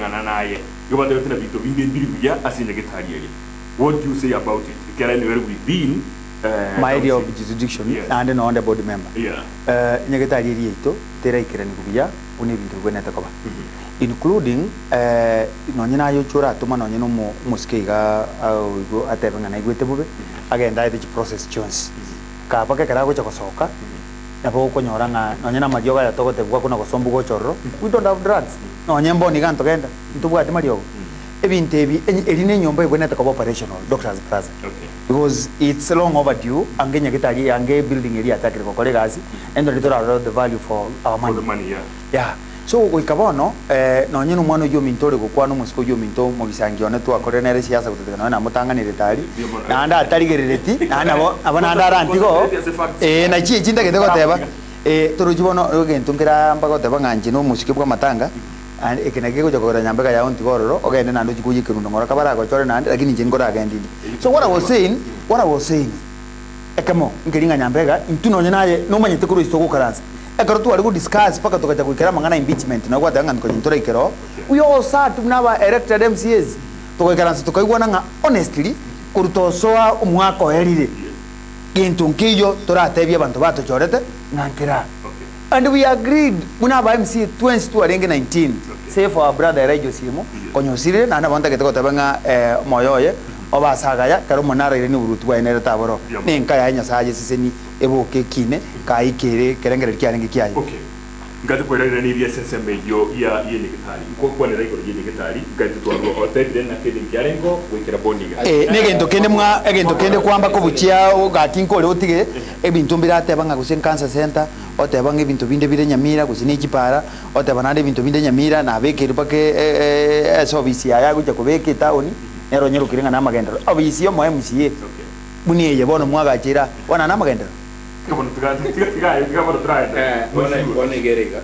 tengana naye yobande tena bito binde bya asinye gitari. What do you say about it? Can anywhere within my area of jurisdiction and an on the board member. Nyagetari ito tera ikirani kubiya une bintu gweneta koba. Including nonyina yo chura tuma nonyino muskega go atebanga na igwete bube agenda ite process chance. Ka pake kara go chakosoka nabo konyora nga nonyina marioga ya togote bwa kuna gosombu go chorro. We don't have drugs. Nonyembo ni ganto genda. Ntubu ati marioga. Ebinte ebi eline nyomba igweneta koba operational doctors plaza. Okay. Because it's long overdue angenya kitali ange building area atakire kokole gazi and the value for our money. For the money, Yeah. So wikabono no nyino mwana yo mintore gokwano musiko yo minto mu bisangione to akore nere siasa gutetekana na mutanganire tari na anda atarigerereti na abana anda arantigo na chi chinda gete goteba turujibono ogento ngira mbago teba nganje no musike bwa matanga ekena gego jogora nyambega ya onti gororo ogende nando chikuye kirundo ngora kabara go chore nande lakini nje ngora agendini. So what I was saying ekamo ngiringa nyambega intuno nyenaye no manyete kuru isoko karanza ekaro tu aliku discuss paka tokaja kuikera mangana impeachment na gwatanga ndiko ntora ikero we all sat naba elected MCAs tokaikaranza tokaigwa nga honestly kurutosoa umwako herire gintu nkiyo toratebye abantu bato chorete nankira. And we agreed munaba MC 22 arenge 19 say for our brother Rejo Simo konyosire na nabonta keteko tabanga moyoye obasagaya karo monara ile ni urutu wa enere taboro ninka ya nyasaje siseni eboke kine kaikere kerengere kyarenge kyaye. Okay. Ngati kwera ile ni SSM yo ya yene kitali kwa ne record yene kitali ngati twarwo hotel na kende kyarengo wekera bondinga negento kende kwamba ko buchia gatinko le utige ebintu mbirate banga kusen cancer center otebanga ebintu binde bire Nyamira kusini kipara otebana ebintu binde Nyamira na bekere pake service ya guja kubeke taoni nero nyero kiringa na magendero obisi yo mo MCA buniye bono mwagachira wana na magendero Come on, tiga, bora try. One gerega.